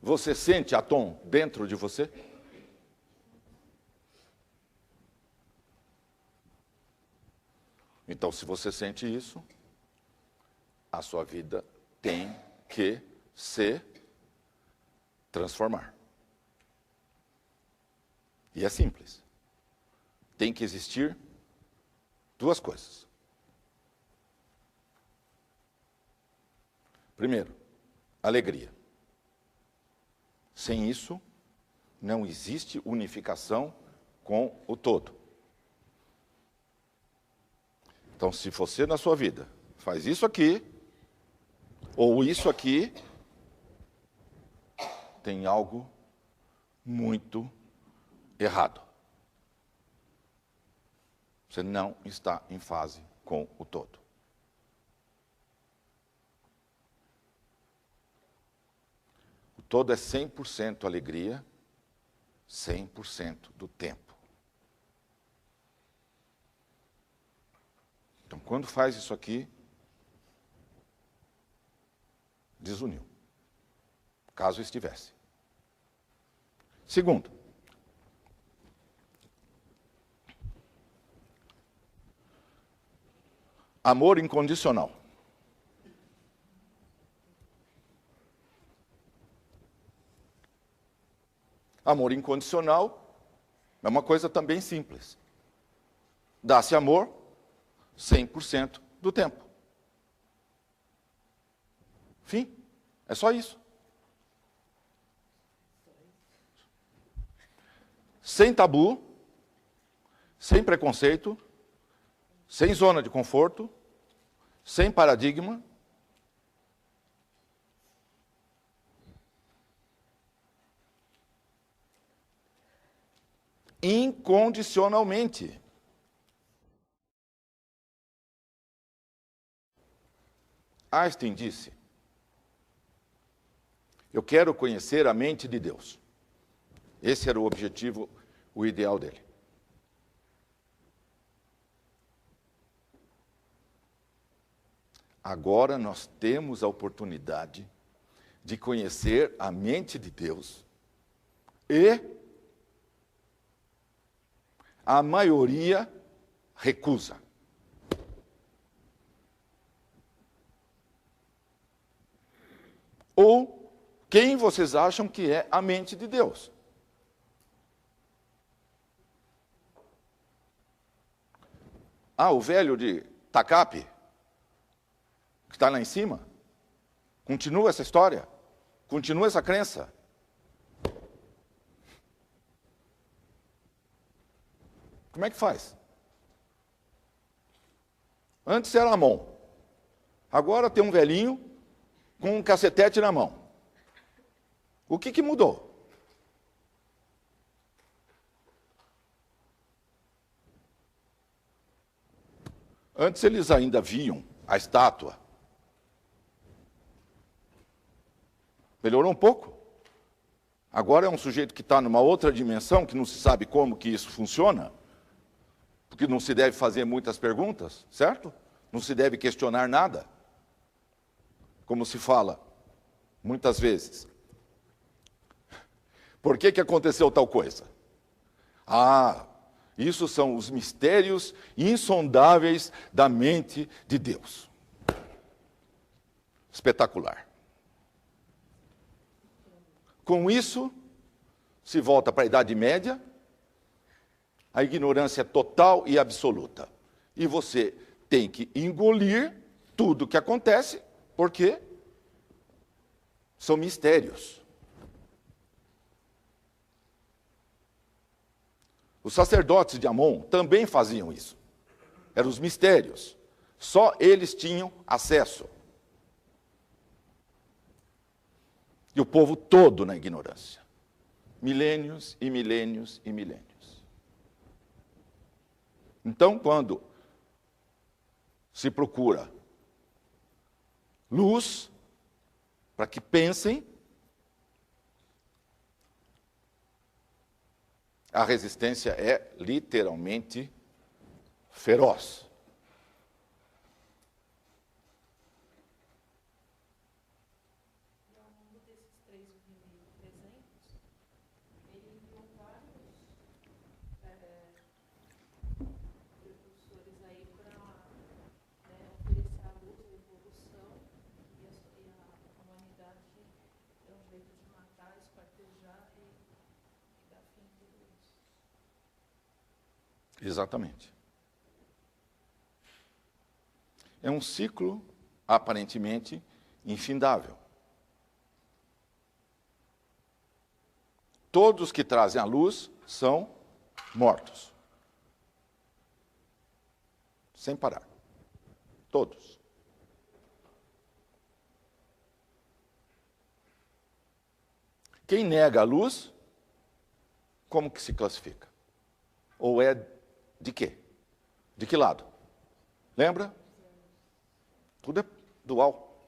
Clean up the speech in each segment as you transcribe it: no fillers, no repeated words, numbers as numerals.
Você sente Atom dentro de você? Então, se você sente isso, a sua vida tem que se transformar. E é simples. Tem que existir duas coisas. Primeiro, alegria. Sem isso, não existe unificação com o todo. Então, se você na sua vida faz isso aqui, ou isso aqui, tem algo muito errado. Você não está em fase com o todo. O todo é 100% alegria, 100% do tempo. Então, quando faz isso aqui, desuniu, caso estivesse. Segundo, amor incondicional. Amor incondicional é uma coisa também simples. Dá-se amor 100% do tempo. Fim. É só isso. Sem tabu, sem preconceito, sem zona de conforto, sem paradigma. Incondicionalmente. Einstein disse: eu quero conhecer a mente de Deus. Esse era o objetivo, o ideal dele. Agora nós temos a oportunidade de conhecer a mente de Deus e a maioria recusa. Ou quem vocês acham que é a mente de Deus? Ah, o velho de Tacape, que está lá em cima? Continua essa história? Continua essa crença? Como é que faz? Antes era a mão. Agora tem um velhinho com um cacetete na mão. O que mudou? Antes eles ainda viam a estátua. Melhorou um pouco. Agora é um sujeito que está numa outra dimensão, que não se sabe como que isso funciona, porque não se deve fazer muitas perguntas, certo? Não se deve questionar nada. Como se fala muitas vezes. Por que aconteceu tal coisa? Ah, isso são os mistérios insondáveis da mente de Deus. Espetacular. Com isso, se volta para a Idade Média, a ignorância é total e absoluta. E você tem que engolir tudo o que acontece, porque são mistérios. Os sacerdotes de Amon também faziam isso. Eram os mistérios. Só eles tinham acesso. E o povo todo na ignorância. Milênios e milênios e milênios. Então, quando se procura luz para que pensem, a resistência é literalmente feroz. Exatamente. É um ciclo aparentemente infindável. Todos que trazem a luz são mortos. Sem parar. Todos. Quem nega a luz, como que se classifica? Ou é de quê? De que lado? Lembra? Tudo é dual.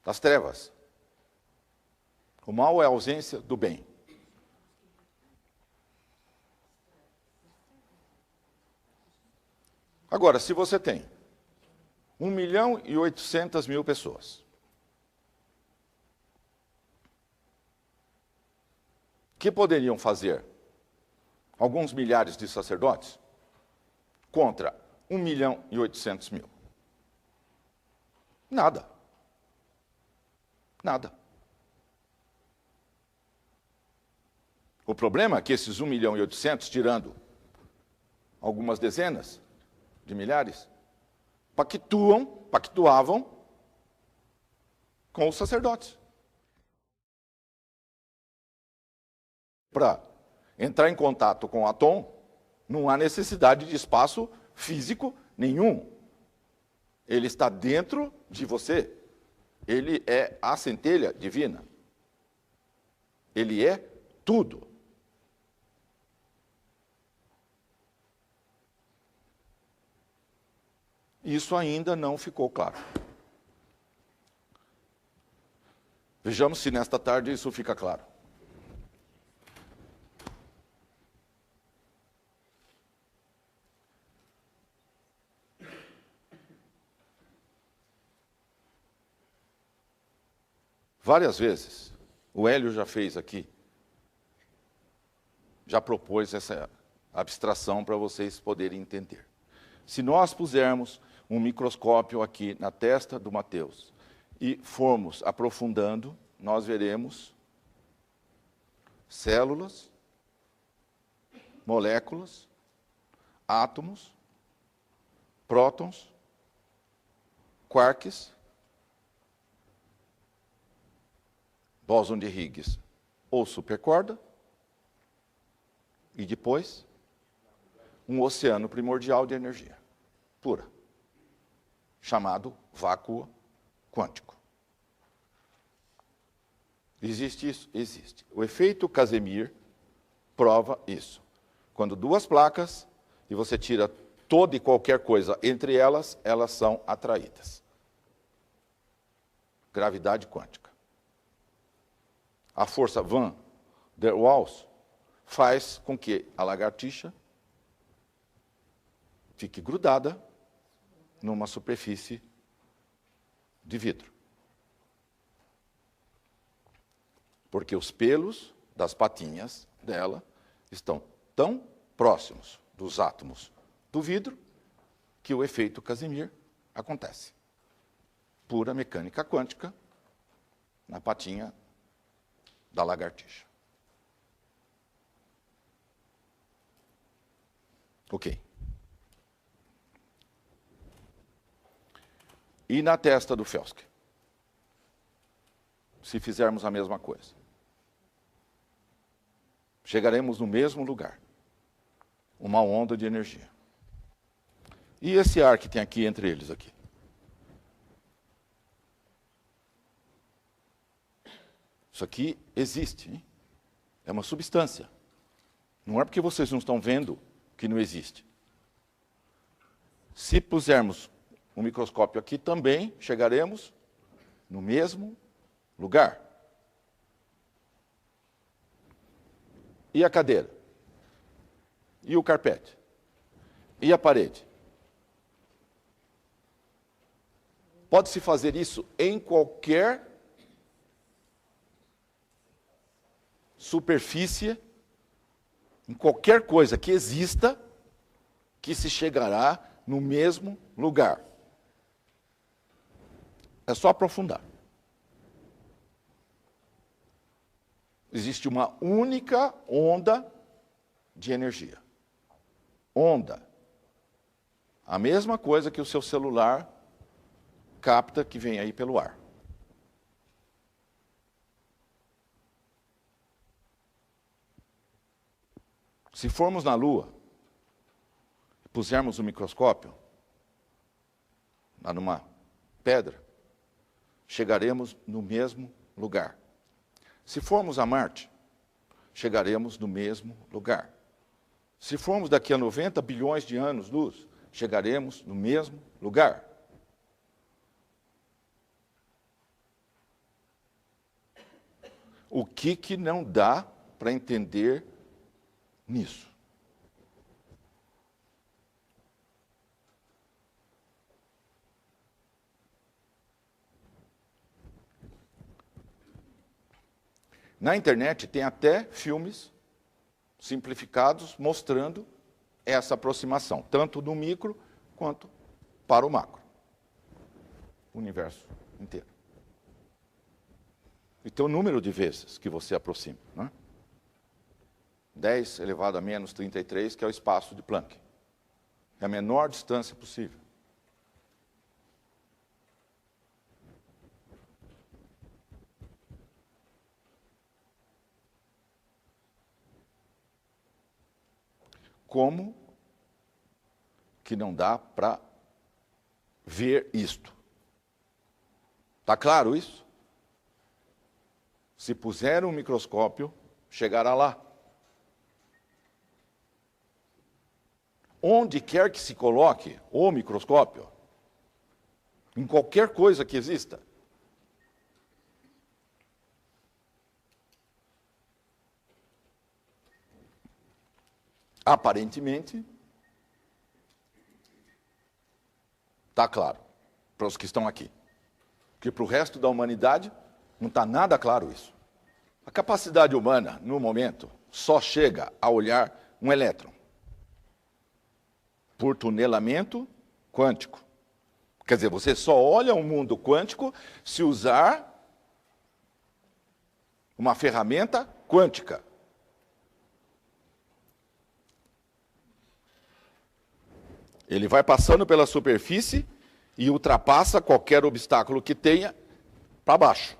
Das trevas. O mal é a ausência do bem. Agora, se você tem 1.800.000 pessoas que poderiam fazer alguns milhares de sacerdotes contra 1.800.000. Nada. Nada. O problema é que esses 1.800.000, tirando algumas dezenas de milhares, pactuavam com os sacerdotes. Para entrar em contato com o Atom, não há necessidade de espaço físico nenhum. Ele está dentro de você. Ele é a centelha divina. Ele é tudo. Isso ainda não ficou claro. Vejamos se nesta tarde isso fica claro. Várias vezes, o Hélio já fez aqui, já propôs essa abstração para vocês poderem entender. Se nós pusermos um microscópio aqui na testa do Mateus e formos aprofundando, nós veremos células, moléculas, átomos, prótons, quarks, bóson de Higgs ou supercorda, e depois um oceano primordial de energia pura, chamado vácuo quântico. Existe isso? Existe. O efeito Casimir prova isso. Quando duas placas, e você tira toda e qualquer coisa entre elas, elas são atraídas. Gravidade quântica. A força Van der Waals faz com que a lagartixa fique grudada numa superfície de vidro. Porque os pelos das patinhas dela estão tão próximos dos átomos do vidro que o efeito Casimir acontece. Pura mecânica quântica na patinha da lagartixa. Ok. E na testa do Felske? Se fizermos a mesma coisa. Chegaremos no mesmo lugar. Uma onda de energia. E esse ar que tem aqui entre eles aqui? Isso aqui existe, hein? É uma substância. Não é porque vocês não estão vendo que não existe. Se pusermos um microscópio aqui, também chegaremos no mesmo lugar. E a cadeira? E o carpete? E a parede? Pode-se fazer isso em qualquer superfície, em qualquer coisa que exista, que se chegará no mesmo lugar. É só aprofundar. Existe uma única onda de energia. onda. A mesma coisa que o seu celular capta que vem aí pelo ar. Se formos na Lua, e pusermos um microscópio lá numa pedra, chegaremos no mesmo lugar. Se formos a Marte, chegaremos no mesmo lugar. Se formos daqui a 90 bilhões de anos-luz, chegaremos no mesmo lugar. O que não dá para entender nisso? Na internet tem até filmes simplificados mostrando essa aproximação, tanto do micro quanto para o macro. O universo inteiro. Então, o número de vezes que você aproxima, né? 10 elevado a menos 33, que é o espaço de Planck. É a menor distância possível. Como que não dá para ver isto? Está claro isso? Se puser um microscópio, chegará lá. Onde quer que se coloque o microscópio, em qualquer coisa que exista, aparentemente, está claro para os que estão aqui. Porque para o resto da humanidade não está nada claro isso. A capacidade humana, no momento, só chega a olhar um elétron por tunelamento quântico. Quer dizer, você só olha um mundo quântico se usar uma ferramenta quântica. Ele vai passando pela superfície e ultrapassa qualquer obstáculo que tenha para baixo.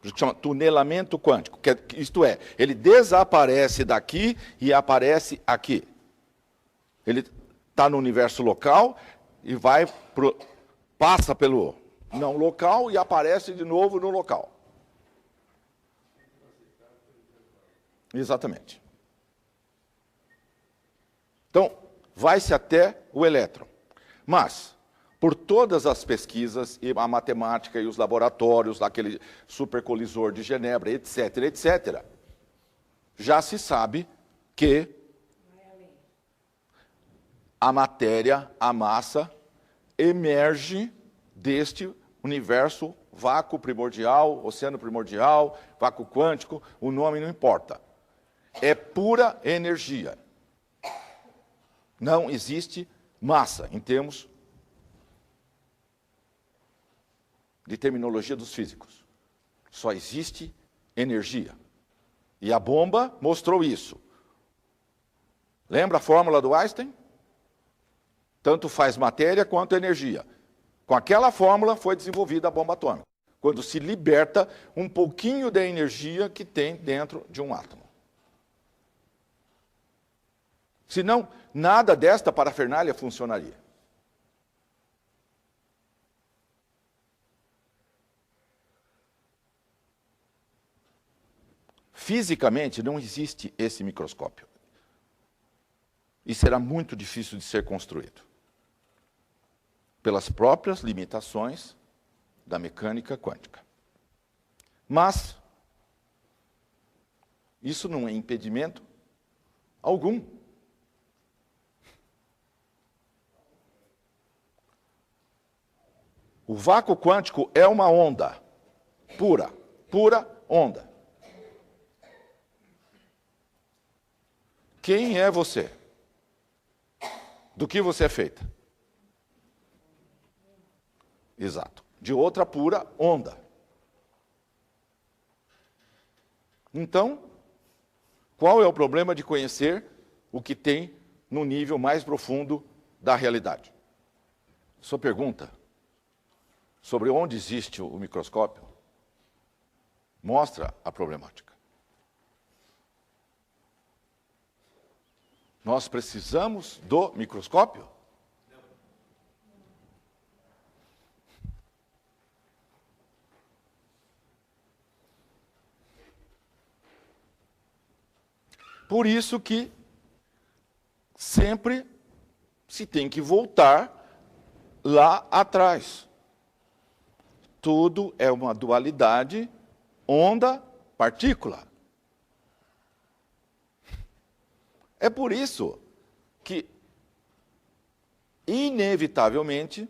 Isso que chama tunelamento quântico. Isto é, ele desaparece daqui e aparece aqui. Ele está no universo local e passa pelo não local e aparece de novo no local. Exatamente. Então, vai-se até o elétron. Mas, por todas as pesquisas, e a matemática e os laboratórios, aquele supercolisor de Genebra, etc., etc., já se sabe que a matéria, a massa, emerge deste universo vácuo primordial, oceano primordial, vácuo quântico, o nome não importa. É pura energia. Não existe massa, em termos de terminologia dos físicos. Só existe energia. E a bomba mostrou isso. Lembra a fórmula do Einstein? Tanto faz matéria quanto energia. Com aquela fórmula foi desenvolvida a bomba atômica, quando se liberta um pouquinho da energia que tem dentro de um átomo. Senão, nada desta parafernália funcionaria. Fisicamente, não existe esse microscópio. E será muito difícil de ser construído. Pelas próprias limitações da mecânica quântica. Mas, isso não é impedimento algum. O vácuo quântico é uma onda pura, pura onda. Quem é você? Do que você é feita? Exato. De outra pura onda. Então, qual é o problema de conhecer o que tem no nível mais profundo da realidade. Sua pergunta sobre onde existe o microscópio mostra a problemática. Nós precisamos do microscópio? Por isso que sempre se tem que voltar lá atrás. Tudo é uma dualidade onda-partícula. É por isso que, inevitavelmente,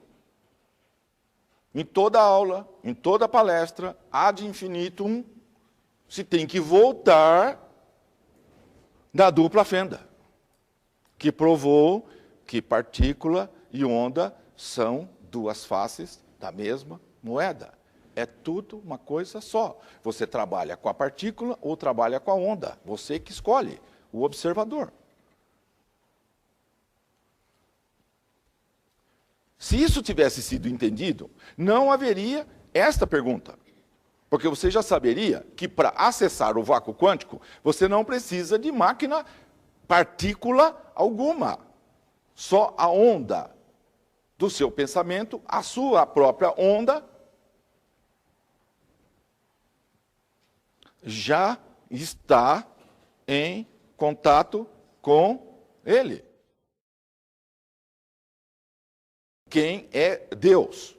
em toda aula, em toda palestra, ad infinitum, se tem que voltar da dupla fenda, que provou que partícula e onda são duas faces da mesma moeda. É tudo uma coisa só. Você trabalha com a partícula ou trabalha com a onda. Você que escolhe, o observador. Se isso tivesse sido entendido, não haveria esta pergunta. Porque você já saberia que para acessar o vácuo quântico, você não precisa de máquina partícula alguma. Só a onda do seu pensamento, a sua própria onda, já está em contato com ele. Quem é Deus?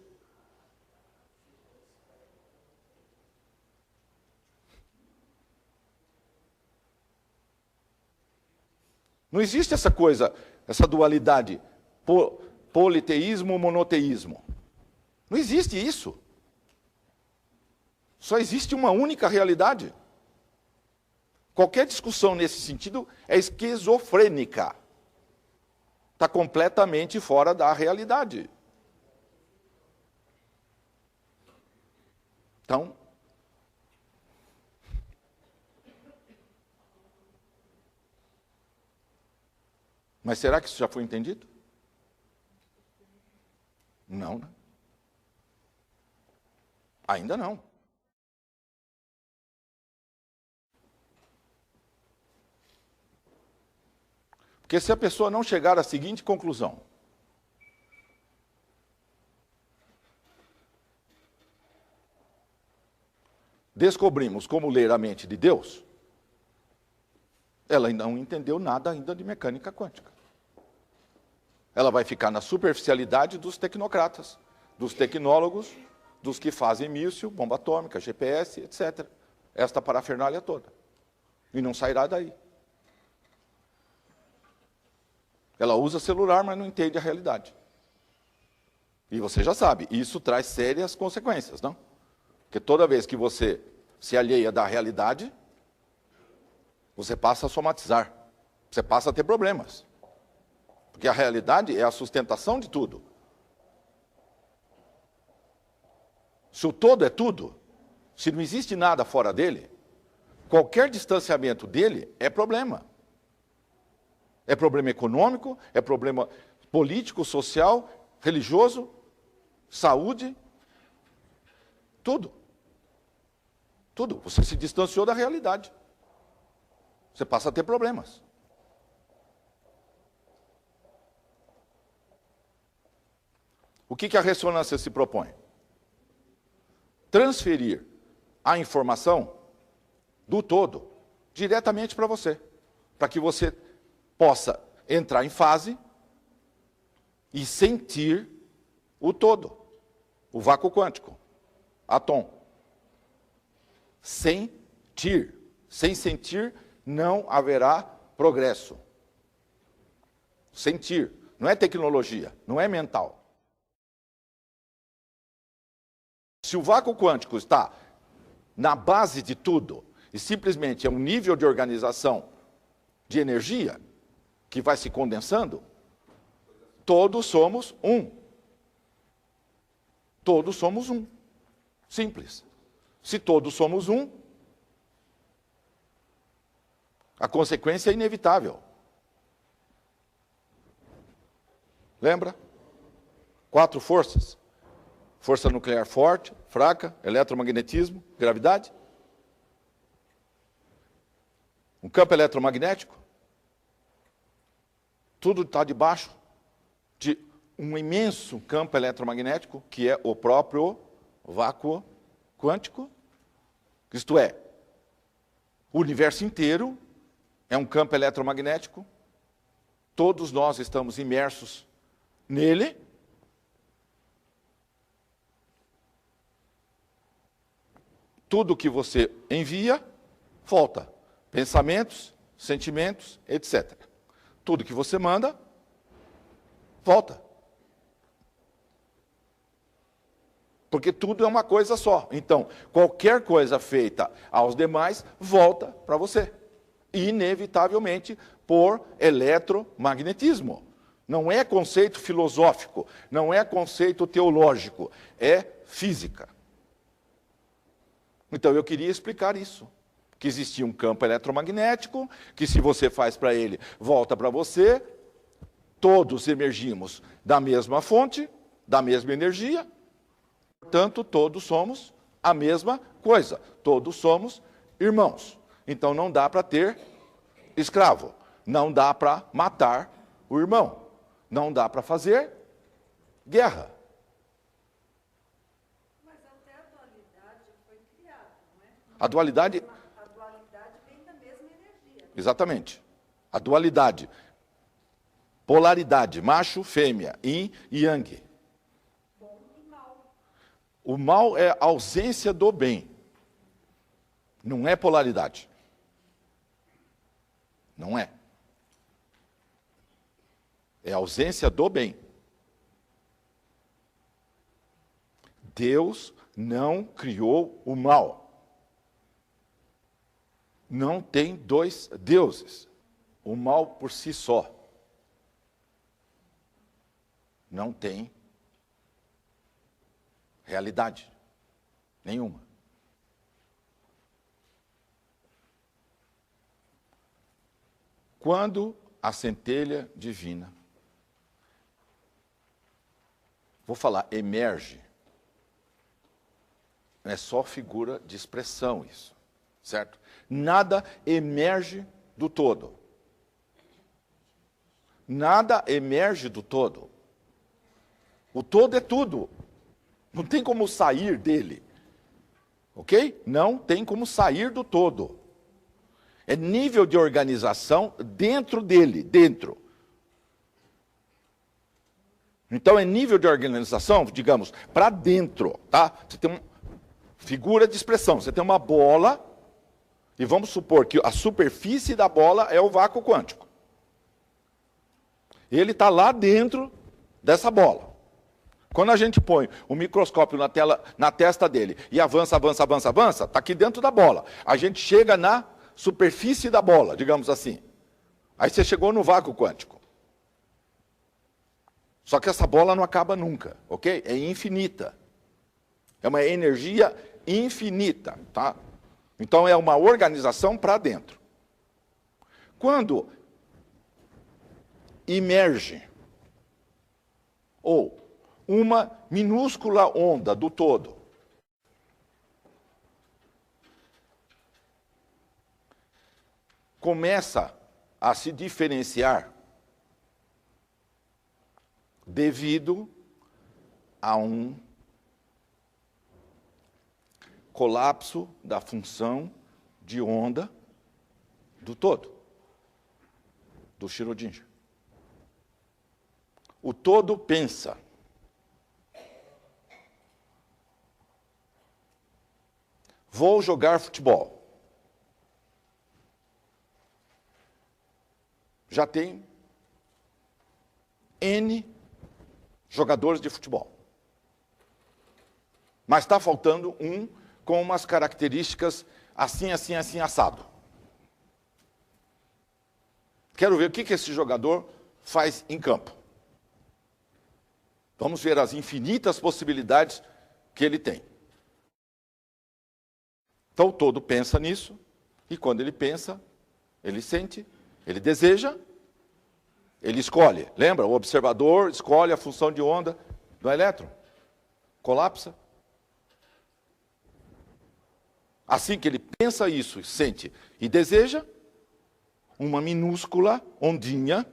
Não existe essa coisa, essa dualidade, politeísmo, monoteísmo. Não existe isso. Só existe uma única realidade. Qualquer discussão nesse sentido é esquizofrênica. Está completamente fora da realidade. Então, mas será que isso já foi entendido? Não, né? Ainda não. Porque se a pessoa não chegar à seguinte conclusão: descobrimos como ler a mente de Deus, ela não entendeu nada ainda de mecânica quântica. Ela vai ficar na superficialidade dos tecnocratas, dos tecnólogos, dos que fazem míssil, bomba atômica, GPS, etc. Esta parafernália toda. E não sairá daí. Ela usa celular, mas não entende a realidade. E você já sabe, isso traz sérias consequências, não? Porque toda vez que você se alheia da realidade, você passa a somatizar. Você passa a ter problemas. Porque a realidade é a sustentação de tudo. Se o todo é tudo, se não existe nada fora dele, qualquer distanciamento dele é problema. É problema econômico, é problema político, social, religioso, saúde, tudo. Tudo. Você se distanciou da realidade. Você passa a ter problemas. O que a ressonância se propõe? Transferir a informação do todo diretamente para você, para que você possa entrar em fase e sentir o todo, o vácuo quântico, átom. Sentir. Sem sentir, não haverá progresso. Sentir. Não é tecnologia, não é mental. Se o vácuo quântico está na base de tudo e simplesmente é um nível de organização de energia que vai se condensando, todos somos um. Todos somos um. Simples. Se todos somos um, a consequência é inevitável. Lembra? 4 forças. Força nuclear forte, fraca, eletromagnetismo, gravidade. Um campo eletromagnético. Tudo está debaixo de um imenso campo eletromagnético, que é o próprio vácuo quântico. Isto é, o universo inteiro é um campo eletromagnético. Todos nós estamos imersos nele. Tudo que você envia, volta. Pensamentos, sentimentos, etc. Tudo que você manda, volta. Porque tudo é uma coisa só. Então, qualquer coisa feita aos demais, volta para você. Inevitavelmente, por eletromagnetismo. Não é conceito filosófico, não é conceito teológico, é física. Então, eu queria explicar isso. Que existia um campo eletromagnético, que se você faz para ele, volta para você. Todos emergimos da mesma fonte, da mesma energia. Portanto, todos somos a mesma coisa. Todos somos irmãos. Então, não dá para ter escravo. Não dá para matar o irmão. Não dá para fazer guerra. A dualidade vem da mesma energia. Exatamente. A dualidade. Polaridade, macho, fêmea, yin e yang. Bom e mal. O mal é a ausência do bem. Não é polaridade. Não é. É a ausência do bem. Deus não criou o mal. Não tem 2 deuses. O mal por si só. Não tem realidade nenhuma. Quando a centelha divina, vou falar, emerge, é só figura de expressão isso, certo? Nada emerge do todo. Nada emerge do todo. O todo é tudo. Não tem como sair dele. Ok? Não tem como sair do todo. É nível de organização dentro dele, dentro. Então é nível de organização, digamos, para dentro, tá? Você tem uma figura de expressão, você tem uma bola, e vamos supor que a superfície da bola é o vácuo quântico. Ele está lá dentro dessa bola. Quando a gente põe o microscópio na testa dele e avança, está aqui dentro da bola. A gente chega na superfície da bola, digamos assim. Aí você chegou no vácuo quântico. Só que essa bola não acaba nunca, ok? É infinita. É uma energia infinita, tá? Então é uma organização para dentro. Quando emerge, ou uma minúscula onda do todo, começa a se diferenciar devido a um colapso da função de onda do todo, do Schrödinger. O todo pensa. Vou jogar futebol. Já tem N jogadores de futebol. Mas está faltando um com umas características assim, assim, assim, assado. Quero ver o que esse jogador faz em campo. Vamos ver as infinitas possibilidades que ele tem. Então, o todo pensa nisso, e quando ele pensa, ele sente, ele deseja, Ele escolhe, lembra? O observador escolhe a função de onda do elétron. Colapsa. Assim que ele pensa isso, sente e deseja, uma minúscula ondinha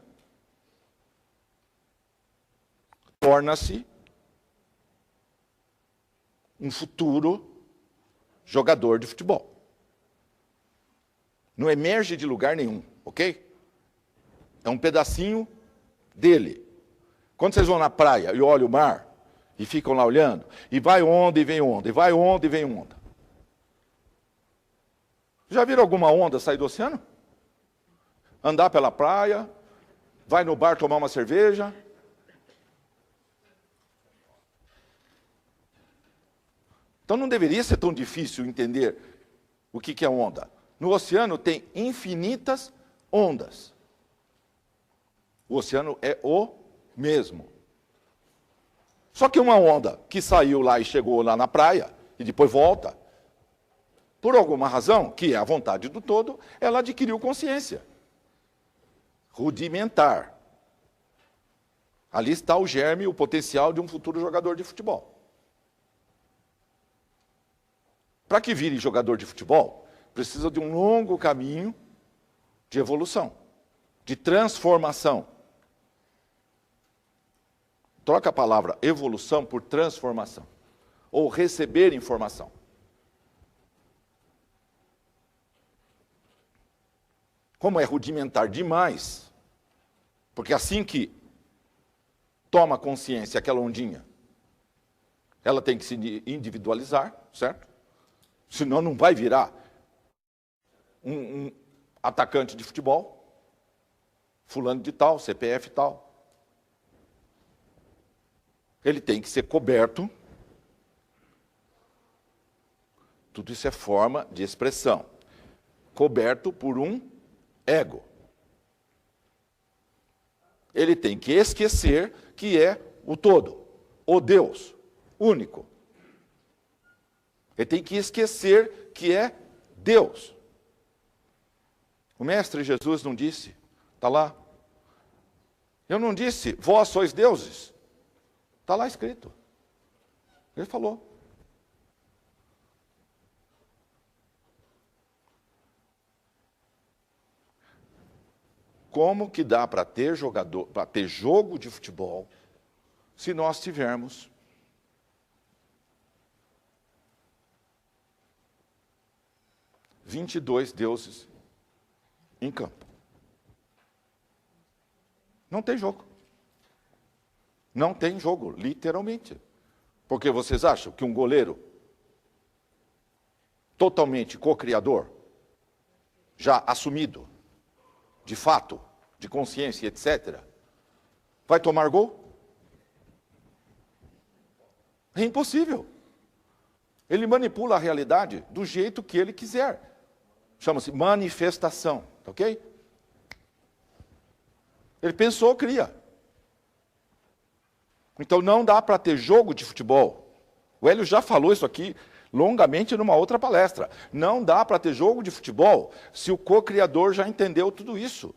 torna-se um futuro jogador de futebol. Não emerge de lugar nenhum, ok? É um pedacinho dele. Quando vocês vão na praia e olham o mar, e ficam lá olhando, e vai onda e vem onda, e vai onda e vem onda. Já viram alguma onda sair do oceano? Andar pela praia, vai no bar tomar uma cerveja. Então não deveria ser tão difícil entender o que é onda. No oceano tem infinitas ondas. O oceano é o mesmo. Só que uma onda que saiu lá e chegou lá na praia, e depois volta, por alguma razão, que é a vontade do todo, ela adquiriu consciência. Rudimentar. Ali está o germe, o potencial de um futuro jogador de futebol. Para que vire jogador de futebol, precisa de um longo caminho de evolução, de transformação. Troca a palavra evolução por transformação. Ou receber informação. Como é rudimentar demais, porque assim que toma consciência aquela ondinha, ela tem que se individualizar, certo? Senão não vai virar um atacante de futebol, fulano de tal, CPF tal. Ele tem que ser coberto. Tudo isso é forma de expressão. Coberto por um ego. Ele tem que esquecer que é o todo, o Deus, único. Ele tem que esquecer que é Deus. O Mestre Jesus não disse, está lá. Eu não disse, vós sois deuses. Está lá escrito. Ele falou. Como que dá para ter jogador, para ter jogo de futebol, se nós tivermos $22 deuses em campo? Não tem jogo. Não tem jogo, literalmente. Porque vocês acham que um goleiro totalmente co-criador, já assumido, de fato, de consciência, etc., vai tomar gol? É impossível. Ele manipula a realidade do jeito que ele quiser. Chama-se manifestação, ok? Ele pensou, cria. Então não dá para ter jogo de futebol. O Hélio já falou isso aqui longamente numa outra palestra. Não dá para ter jogo de futebol se o co-criador já entendeu tudo isso.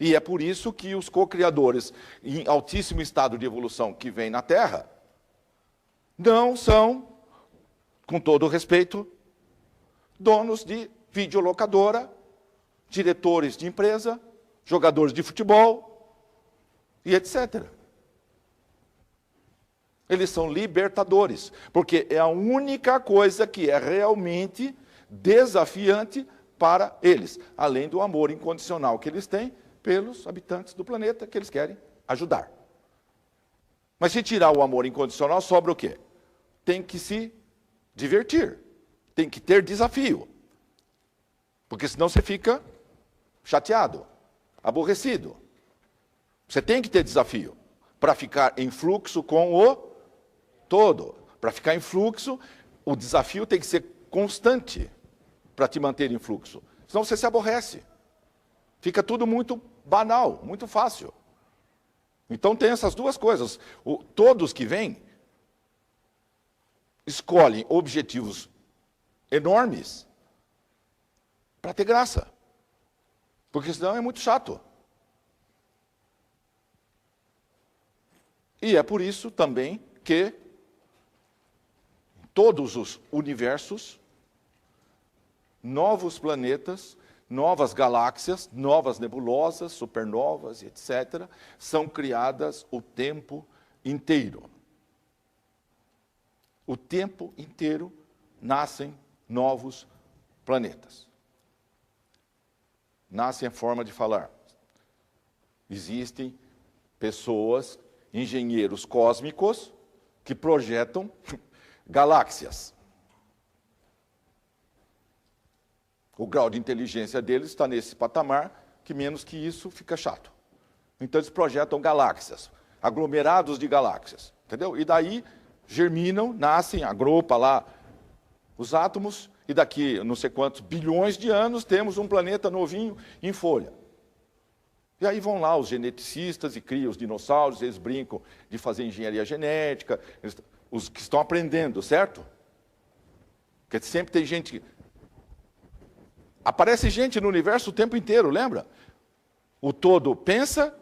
E é por isso que os co-criadores, em altíssimo estado de evolução que vem na Terra, não são, com todo o respeito, donos de videolocadora, diretores de empresa, jogadores de futebol e etc. Eles são libertadores, porque é a única coisa que é realmente desafiante para eles, além do amor incondicional que eles têm pelos habitantes do planeta que eles querem ajudar. Mas se tirar o amor incondicional, sobra o quê? Tem que se divertir, tem que ter desafio, porque senão você fica chateado, aborrecido. Você tem que ter desafio para ficar em fluxo com o todo. Para ficar em fluxo, o desafio tem que ser constante para te manter em fluxo. Senão você se aborrece. Fica tudo muito banal, muito fácil. Então tem essas duas coisas. Todos que vêm escolhem objetivos enormes para ter graça. Porque senão é muito chato. E é por isso também que todos os universos, novos planetas, novas galáxias, novas nebulosas, supernovas, etc., são criadas o tempo inteiro. O tempo inteiro nascem novos planetas. Nascem a forma de falar. Existem pessoas, engenheiros cósmicos, que projetam galáxias. O grau de inteligência deles está nesse patamar, que menos que isso fica chato. Então eles projetam galáxias, aglomerados de galáxias, entendeu? E daí germinam, nascem, agrupa lá os átomos, e daqui não sei quantos bilhões de anos temos um planeta novinho em folha. E aí vão lá os geneticistas e criam os dinossauros, eles brincam de fazer engenharia genética, os que estão aprendendo, certo? Porque sempre tem gente... Aparece gente no universo o tempo inteiro, lembra? O todo pensa,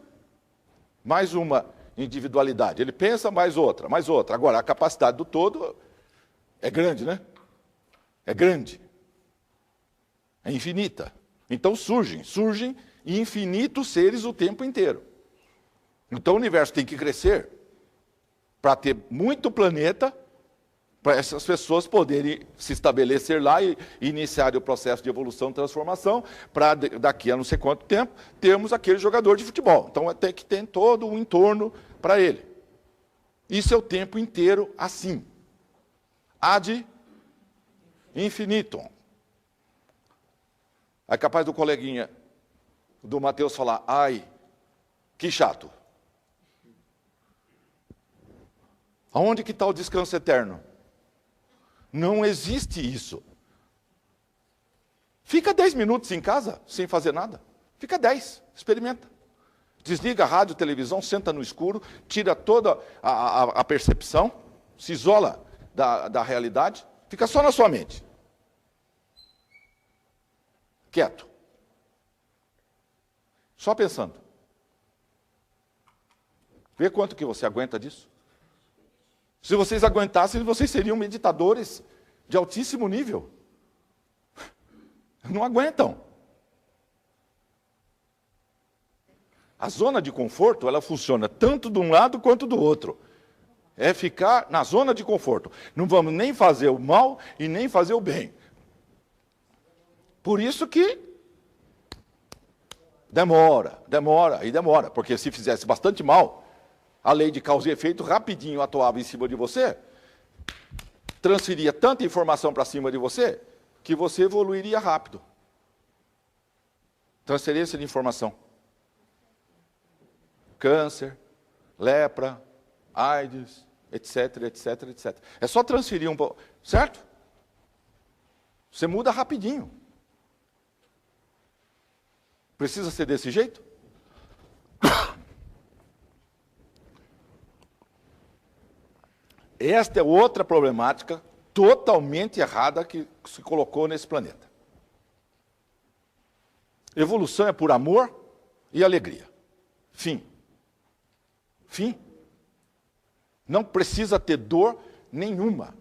mais uma individualidade. Ele pensa, mais outra, mais outra. Agora, a capacidade do todo é grande, né? É grande. É infinita. Então surgem infinitos seres o tempo inteiro. Então o universo tem que crescer para ter muito planeta, para essas pessoas poderem se estabelecer lá e iniciar o processo de evolução e transformação, para daqui a não sei quanto tempo termos aquele jogador de futebol. Então tem que ter todo um entorno para ele. Isso é o tempo inteiro assim. Ad infinitum. É capaz do coleguinha do Mateus falar, ai, que chato. Aonde que está o descanso eterno? Não existe isso. Fica 10 minutos em casa, sem fazer nada. Fica 10, experimenta. Desliga a rádio, televisão, senta no escuro, tira toda a percepção, se isola da realidade, fica só na sua mente. Quieto. Só pensando. Vê quanto que você aguenta disso. Se vocês aguentassem, vocês seriam meditadores de altíssimo nível. Não aguentam. A zona de conforto, ela funciona tanto de um lado quanto do outro. É ficar na zona de conforto. Não vamos nem fazer o mal e nem fazer o bem. Por isso que demora, porque se fizesse bastante mal, a lei de causa e efeito rapidinho atuava em cima de você, transferia tanta informação para cima de você, que você evoluiria rápido. Transferência de informação. Câncer, lepra, AIDS, etc, etc, etc. É só transferir um pouco, certo? Você muda rapidinho. Precisa ser desse jeito? Esta é outra problemática totalmente errada que se colocou nesse planeta. Evolução é por amor e alegria. Fim. Fim. Não precisa ter dor nenhuma.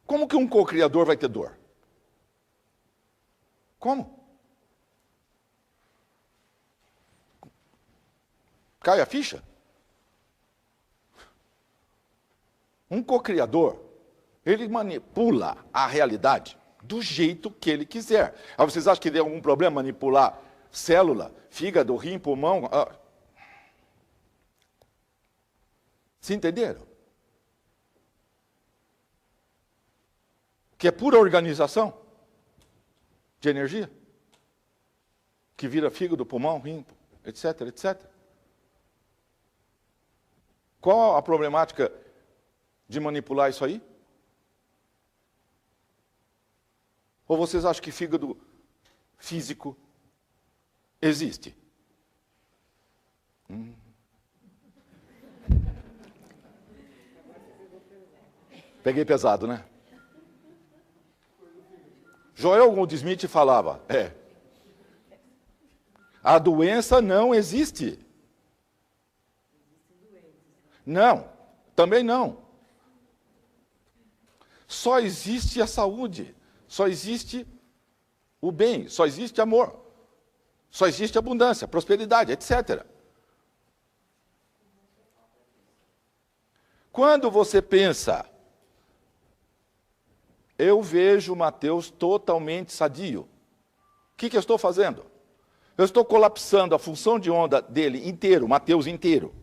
Como que um co-criador vai ter dor? Como? Cai a ficha? Um co-criador, ele manipula a realidade do jeito que ele quiser. Aí vocês acham que tem algum problema manipular célula, fígado, rim, pulmão? Se entenderam? Que é pura organização de energia, que vira fígado, pulmão, rim, etc, etc. Qual a problemática de manipular isso aí? Ou vocês acham que fígado físico existe? Peguei pesado, né? Joel Goldsmith falava, a doença não existe. Não, também não. Só existe a saúde, só existe o bem, só existe amor, só existe abundância, prosperidade, etc. Quando você pensa, eu vejo Mateus totalmente sadio, o que eu estou fazendo? Eu estou colapsando a função de onda dele inteiro, Mateus inteiro.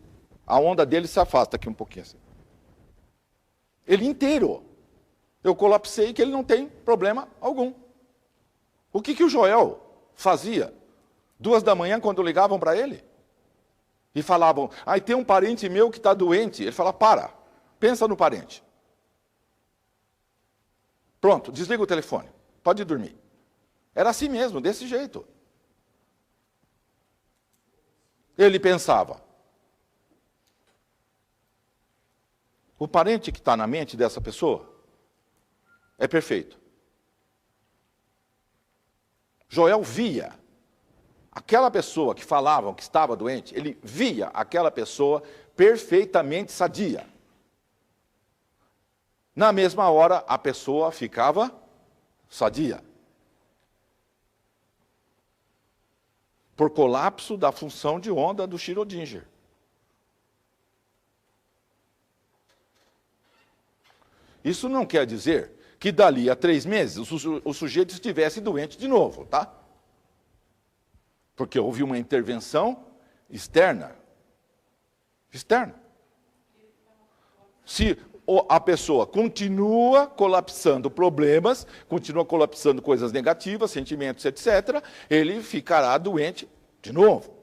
A onda dele se afasta aqui um pouquinho assim. Ele inteiro. Eu colapsei que ele não tem problema algum. O que o Joel fazia? 2 da manhã, quando ligavam para ele? E falavam, tem um parente meu que está doente. Ele fala, pensa no parente. Pronto, desliga o telefone, pode dormir. Era assim mesmo, desse jeito. Ele pensava. O parente que está na mente dessa pessoa é perfeito. Joel via aquela pessoa que falavam que estava doente, ele via aquela pessoa perfeitamente sadia. Na mesma hora, a pessoa ficava sadia. Por colapso da função de onda do Schrödinger. Isso não quer dizer que dali a 3 meses o sujeito estivesse doente de novo, tá? Porque houve uma intervenção externa. Se a pessoa continua colapsando problemas, continua colapsando coisas negativas, sentimentos, etc., ele ficará doente de novo.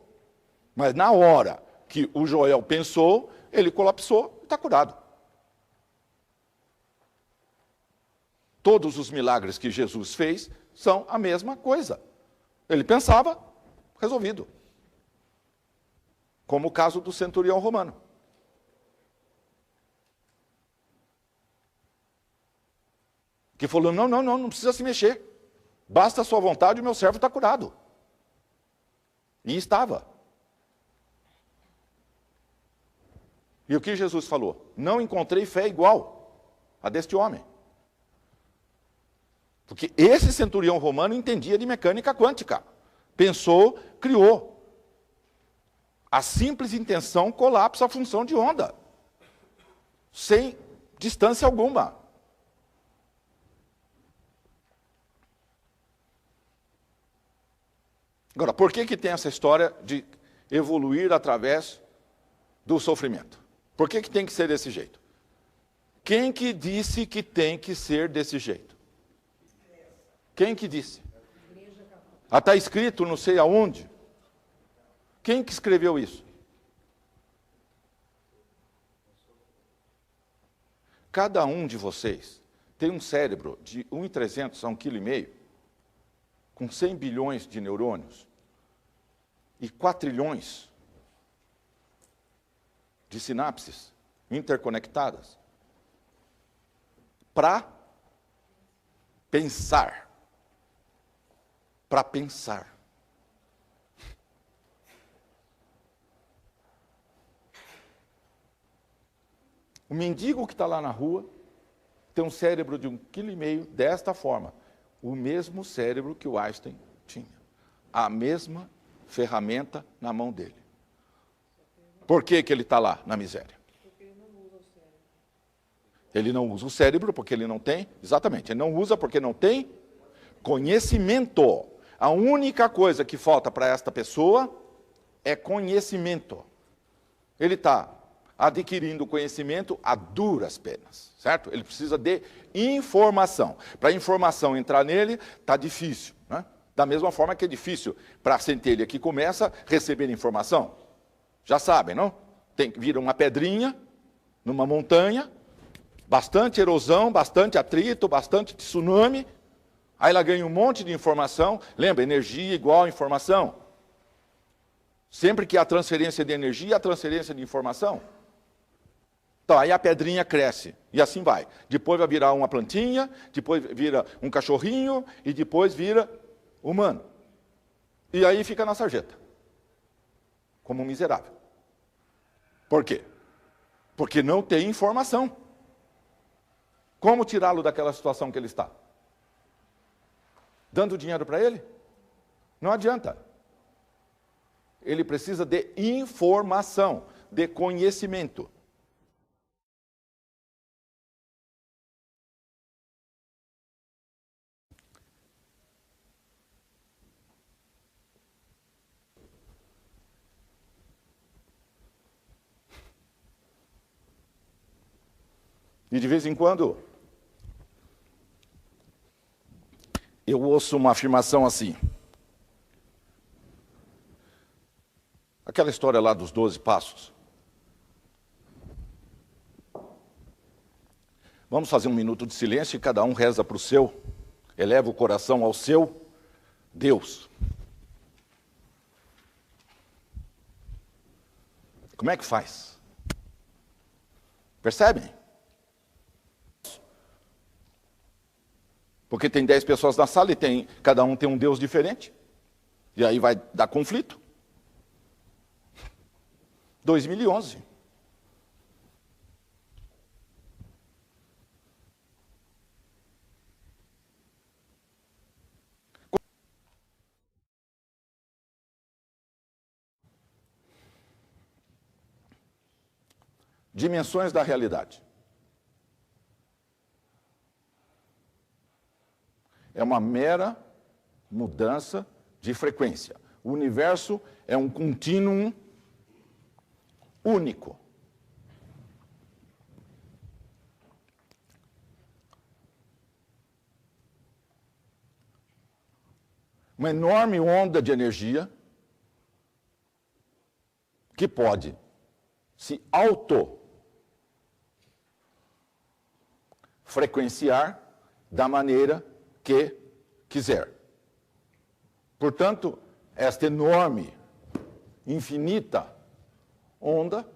Mas na hora que o Joel pensou, ele colapsou e está curado. Todos os milagres que Jesus fez são a mesma coisa. Ele pensava, resolvido. Como o caso do centurião romano. Que falou, não precisa se mexer. Basta a sua vontade, o meu servo está curado. E estava. E o que Jesus falou? Não encontrei fé igual a deste homem. Porque esse centurião romano entendia de mecânica quântica. Pensou, criou. A simples intenção colapsa a função de onda. Sem distância alguma. Agora, por que tem essa história de evoluir através do sofrimento? Por que tem que ser desse jeito? Quem que disse que tem que ser desse jeito? Quem que disse? Está escrito não sei aonde. Quem que escreveu isso? Cada um de vocês tem um cérebro de 1,300 a 1,5 kg, com 100 bilhões de neurônios e 4 trilhões de sinapses interconectadas para pensar. Para pensar. O mendigo que está lá na rua tem um cérebro de 1,5 kg desta forma. O mesmo cérebro que o Einstein tinha. A mesma ferramenta na mão dele. Por que ele está lá na miséria? Porque ele não usa o cérebro. Ele não usa o cérebro porque ele não tem, exatamente, ele não usa porque não tem conhecimento. A única coisa que falta para esta pessoa é conhecimento. Ele está adquirindo conhecimento a duras penas, certo? Ele precisa de informação. Para a informação entrar nele, está difícil, né? Da mesma forma que é difícil para a centelha que começa receber informação. Já sabem, não? Vira uma pedrinha numa montanha, bastante erosão, bastante atrito, bastante tsunami. Aí ela ganha um monte de informação. Lembra, energia igual a informação. Sempre que há transferência de energia, há transferência de informação. Então, aí a pedrinha cresce, e assim vai. Depois vai virar uma plantinha, depois vira um cachorrinho, e depois vira humano. E aí fica na sarjeta. Como um miserável. Por quê? Porque não tem informação. Como tirá-lo daquela situação que ele está? Dando dinheiro para ele? Não adianta. Ele precisa de informação, de conhecimento. E de vez em quando, eu ouço uma afirmação assim. Aquela história lá dos 12 passos. Vamos fazer um minuto de silêncio e cada um reza para o seu, eleva o coração ao seu Deus. Como é que faz? Percebem? Porque tem 10 pessoas na sala e cada um tem um Deus diferente. E aí vai dar conflito. 2011. Dimensões da realidade. É uma mera mudança de frequência. O universo é um contínuo único. Uma enorme onda de energia que pode se auto-frequenciar da maneira que quiser. Portanto, esta enorme, infinita onda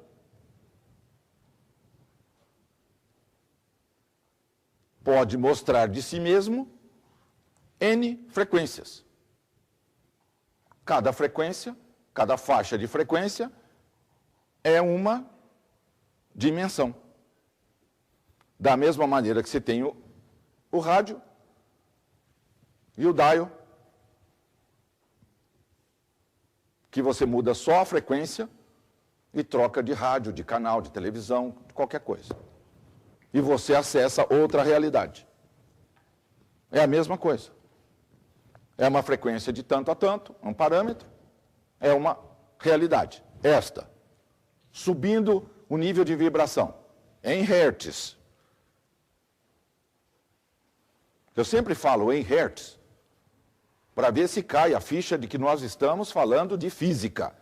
pode mostrar de si mesmo N frequências. Cada frequência, cada faixa de frequência é uma dimensão. Da mesma maneira que você tem o rádio e o dial, que você muda só a frequência e troca de rádio, de canal, de televisão, de qualquer coisa. E você acessa outra realidade. É a mesma coisa. É uma frequência de tanto a tanto, um parâmetro, é uma realidade. Esta, subindo o nível de vibração, em hertz. Eu sempre falo em hertz, para ver se cai a ficha de que nós estamos falando de física.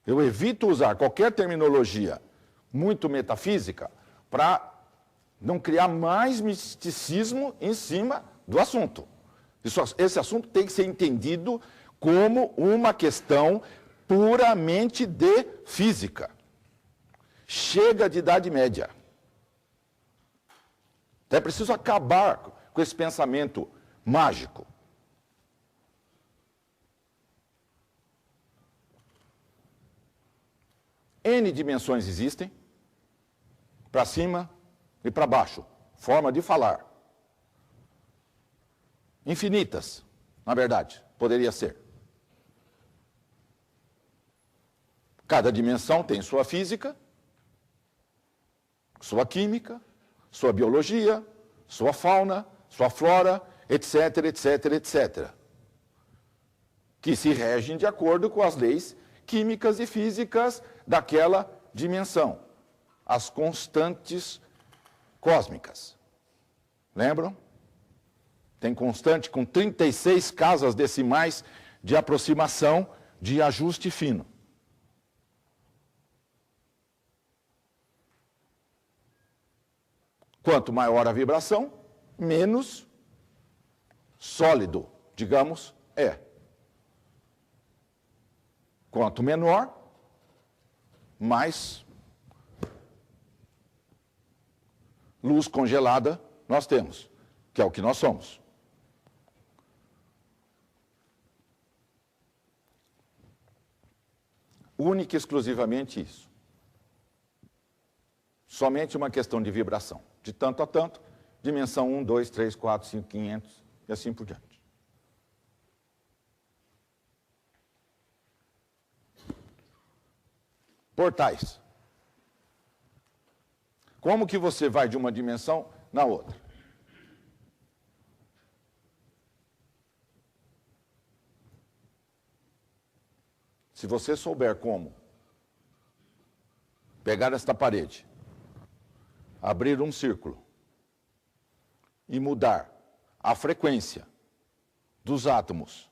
Eu evito usar qualquer terminologia muito metafísica para não criar mais misticismo em cima do assunto. Esse assunto tem que ser entendido como uma questão puramente de física. Chega de Idade Média. É preciso acabar com esse pensamento mágico. N dimensões existem, para cima e para baixo, forma de falar. Infinitas, na verdade, poderia ser. Cada dimensão tem sua física, sua química, sua biologia, sua fauna, sua flora, etc, etc, etc. Que se regem de acordo com as leis químicas e físicas daquela dimensão. As constantes cósmicas. Lembram? Tem constante com 36 casas decimais de aproximação de ajuste fino. Quanto maior a vibração, menos sólido, digamos, é. Quanto menor, mais luz congelada nós temos, que é o que nós somos. Única e exclusivamente isso. somente uma questão de vibração. De tanto a tanto, dimensão 1, 2, 3, 4, 5, 500 e assim por diante. Portais. Como que você vai de uma dimensão na outra? Se você souber como pegar esta parede, abrir um círculo e mudar a frequência dos átomos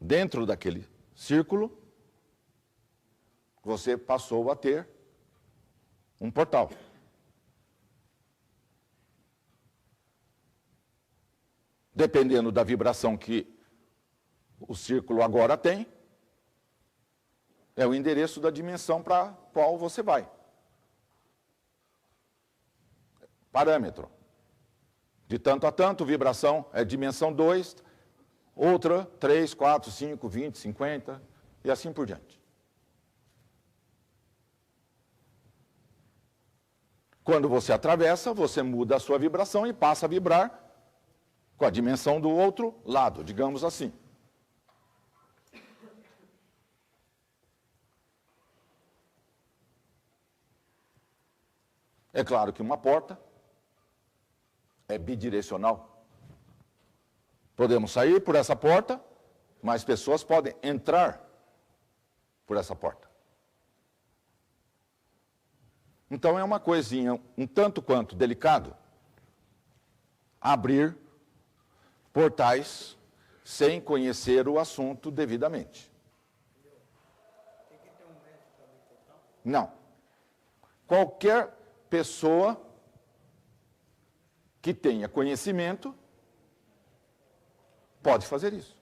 dentro daquele círculo, você passou a ter um portal. Dependendo da vibração que o círculo agora tem, é o endereço da dimensão para a qual você vai. Parâmetro. De tanto a tanto, vibração é dimensão 2, outra 3, 4, 5, 20, 50 e assim por diante. Quando você atravessa, você muda a sua vibração e passa a vibrar com a dimensão do outro lado, digamos assim. É claro que uma porta é bidirecional. Podemos sair por essa porta, mas pessoas podem entrar por essa porta. Então é uma coisinha um tanto quanto delicado abrir portais sem conhecer o assunto devidamente. Tem que ter um médico para abrir portal? Não. Qualquer pessoa que tenha conhecimento pode fazer isso.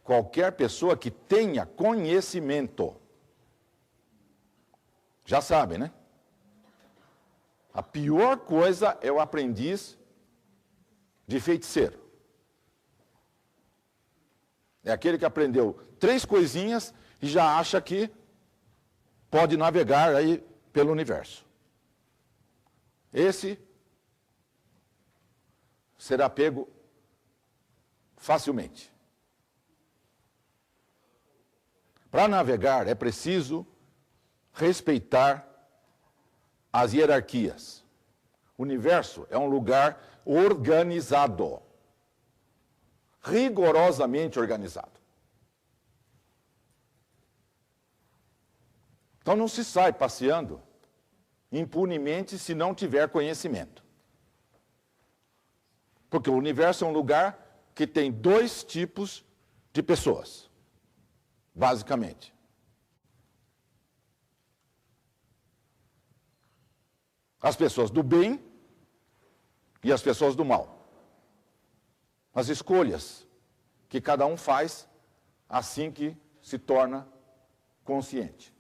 Qualquer pessoa que tenha conhecimento. Já sabem, né? A pior coisa é o aprendiz de feiticeiro. É aquele que aprendeu 3 coisinhas e já acha que pode navegar aí pelo universo. Esse será pego facilmente. Para navegar é preciso respeitar as hierarquias. O universo é um lugar organizado, rigorosamente organizado. Então não se sai passeando impunemente se não tiver conhecimento. Porque o universo é um lugar que tem 2 tipos de pessoas, basicamente. As pessoas do bem e as pessoas do mal. As escolhas que cada um faz assim que se torna consciente.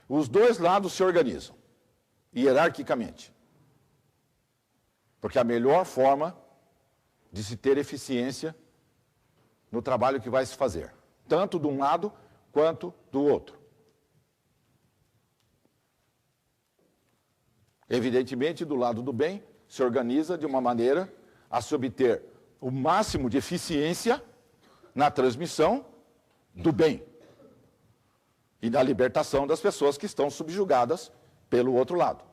Os 2 lados se organizam, hierarquicamente. Porque é a melhor forma de se ter eficiência no trabalho que vai se fazer, tanto de um lado quanto do outro. Evidentemente, do lado do bem, se organiza de uma maneira a se obter o máximo de eficiência na transmissão do bem e na libertação das pessoas que estão subjugadas pelo outro lado.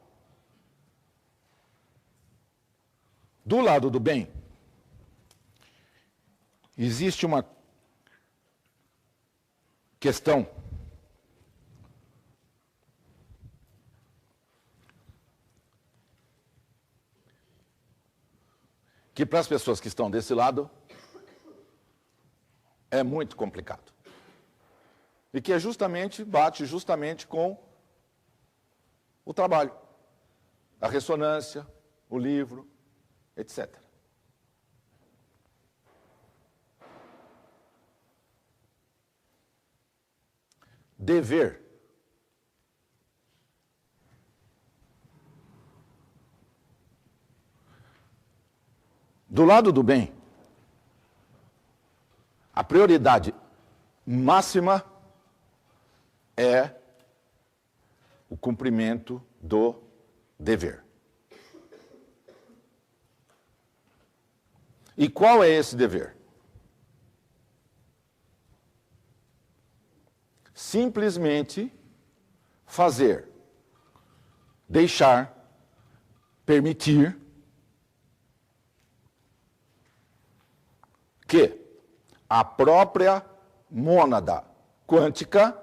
Do lado do bem, existe uma questão que para as pessoas que estão desse lado é muito complicado. E que bate justamente com o trabalho, a ressonância, o livro, etc. Dever. Do lado do bem, a prioridade máxima é o cumprimento do dever. E qual é esse dever? Simplesmente fazer, deixar, permitir que a própria mônada quântica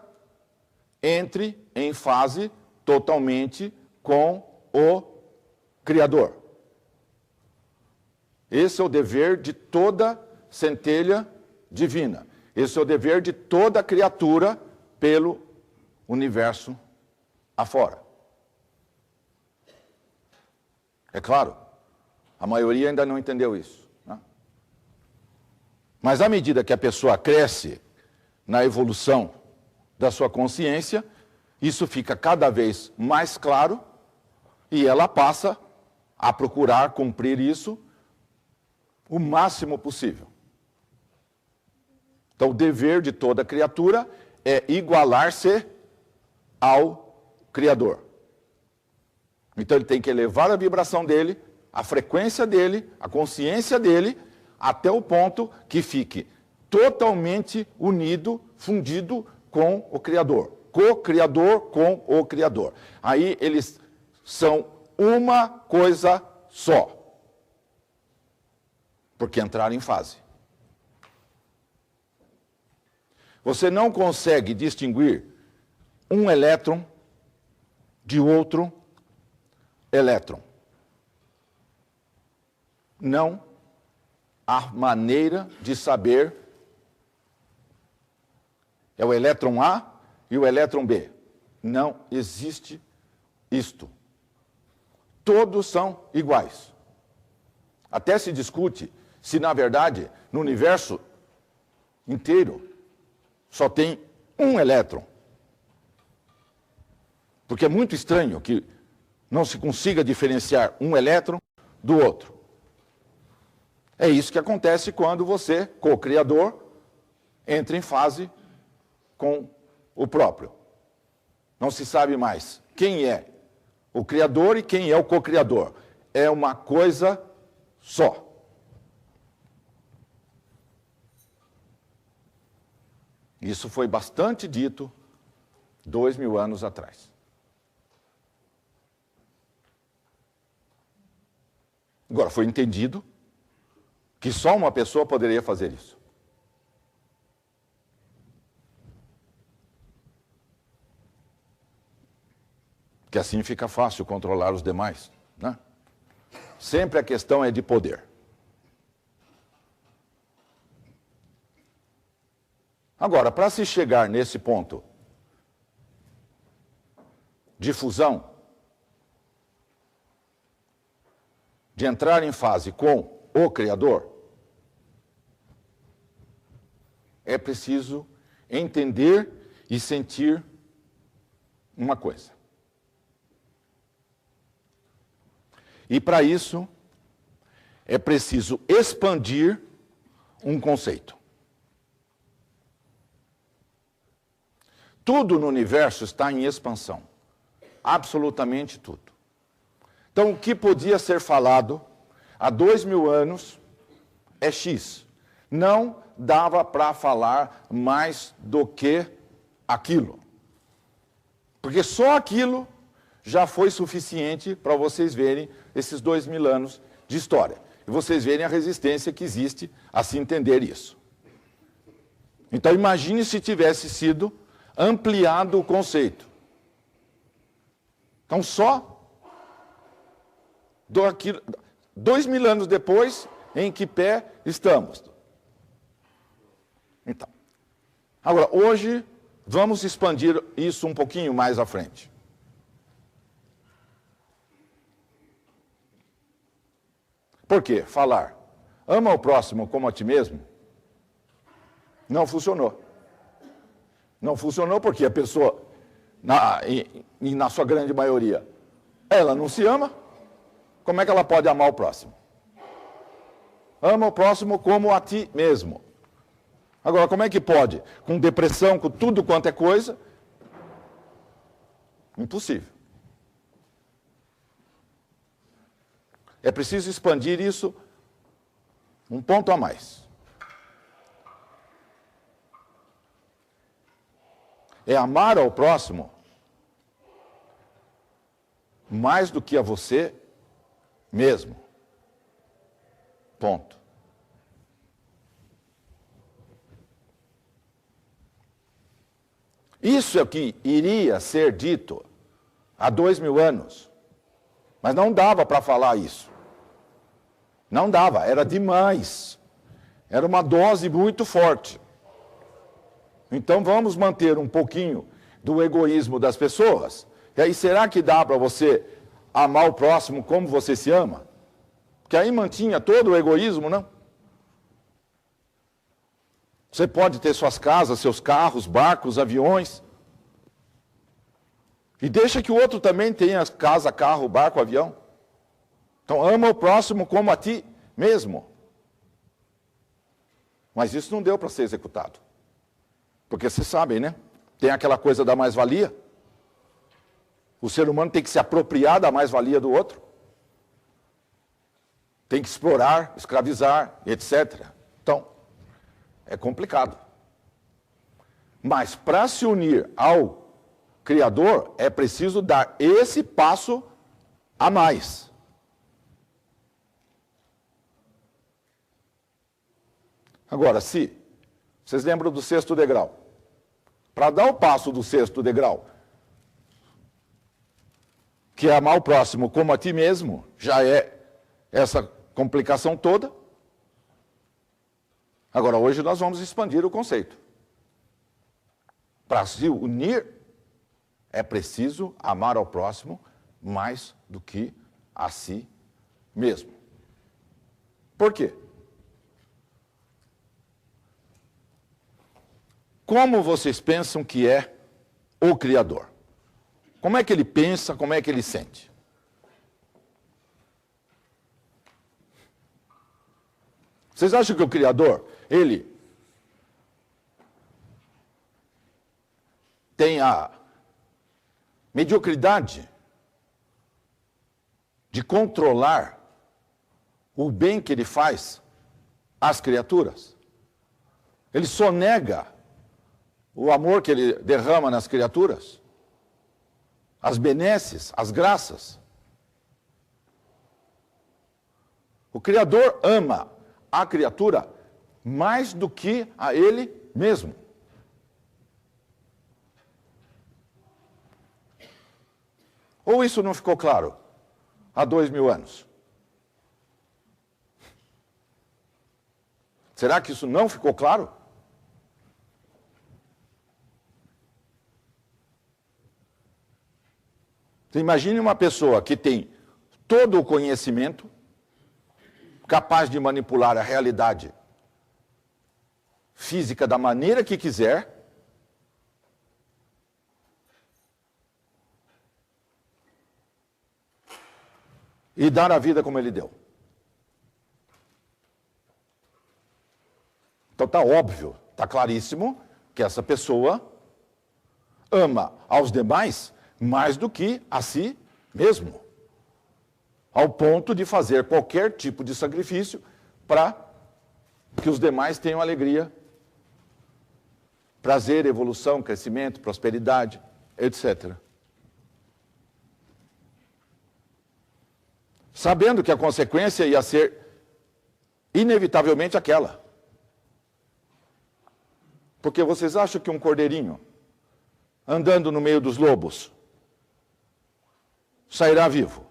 entre em fase totalmente com o Criador. Esse é o dever de toda centelha divina. Esse é o dever de toda criatura pelo universo afora. É claro, a maioria ainda não entendeu isso, né? Mas à medida que a pessoa cresce na evolução da sua consciência, isso fica cada vez mais claro e ela passa a procurar cumprir isso o máximo possível. Então, o dever de toda criatura é igualar-se ao Criador. Então, ele tem que elevar a vibração dele, a frequência dele, a consciência dele, até o ponto que fique totalmente unido, fundido com o Criador. Co-criador com o Criador. Aí eles são uma coisa só. Porque entraram em fase. Você não consegue distinguir um elétron de outro elétron. Não há maneira de saber. É o elétron A e o elétron B. Não existe isto. Todos são iguais. Até se discute se, na verdade, no universo inteiro, só tem um elétron. Porque é muito estranho que não se consiga diferenciar um elétron do outro. É isso que acontece quando você, co-criador, entra em fase com o próprio. Não se sabe mais quem é o criador e quem é o co-criador. É uma coisa só. Isso foi bastante dito 2000 anos atrás. Agora, foi entendido que só uma pessoa poderia fazer isso. Que assim fica fácil controlar os demais, né? Sempre a questão é de poder. Agora, para se chegar nesse ponto de fusão, de entrar em fase com o Criador, é preciso entender e sentir uma coisa. E para isso, é preciso expandir um conceito. Tudo no universo está em expansão. Absolutamente tudo. Então, o que podia ser falado há 2000 anos é X. Não dava para falar mais do que aquilo. Porque só aquilo já foi suficiente para vocês verem esses 2000 anos de história. E vocês verem a resistência que existe a se entender isso. Então, imagine se tivesse sido ampliado o conceito. Então, só 2000 anos depois, em que pé estamos? Então, agora, hoje, vamos expandir isso um pouquinho mais à frente. Por quê? Falar, ama o próximo como a ti mesmo, não funcionou. Não funcionou porque a pessoa, na sua grande maioria, ela não se ama. Como é que ela pode amar o próximo? Ama o próximo como a ti mesmo. Agora, como é que pode? Com depressão, com tudo quanto é coisa, Impossível. É preciso expandir isso um ponto a mais. É amar ao próximo mais do que a você mesmo. Ponto. Isso é o que iria ser dito há 2000 anos. Mas não dava para falar isso. Não dava, era demais. Era uma dose muito forte. Então vamos manter um pouquinho do egoísmo das pessoas. E aí, será que dá para você amar o próximo como você se ama? Porque aí mantinha todo o egoísmo, não? Você pode ter suas casas, seus carros, barcos, aviões. E deixa que o outro também tenha casa, carro, barco, avião. Então ama o próximo como a ti mesmo. Mas isso não deu para ser executado. Porque vocês sabem, né? Tem aquela coisa da mais-valia. O ser humano tem que se apropriar da mais-valia do outro. Tem que explorar, escravizar, etc. Então, é complicado. Mas para se unir ao Criador, é preciso dar esse passo a mais. Agora, se vocês lembram do 6º degrau? Para dar o passo do 6º degrau, que é amar o próximo como a ti mesmo, já é essa complicação toda. Agora, hoje nós vamos expandir o conceito. Para se unir, é preciso amar ao próximo mais do que a si mesmo. Por quê? Como vocês pensam que é o Criador? Como é que ele pensa, como é que ele sente? Vocês acham que o Criador, ele tem a mediocridade de controlar o bem que ele faz às criaturas? Ele sonega o amor que ele derrama nas criaturas, as benesses, as graças. O Criador ama a criatura mais do que a ele mesmo. Ou isso não ficou claro há 2000 anos? Será que isso não ficou claro? Você imagine uma pessoa que tem todo o conhecimento, capaz de manipular a realidade física da maneira que quiser, e dar a vida como ele deu. Então está óbvio, está claríssimo que essa pessoa ama aos demais mais do que a si mesmo, ao ponto de fazer qualquer tipo de sacrifício para que os demais tenham alegria, prazer, evolução, crescimento, prosperidade, etc. Sabendo que a consequência ia ser inevitavelmente aquela. Porque vocês acham que um cordeirinho andando no meio dos lobos sairá vivo?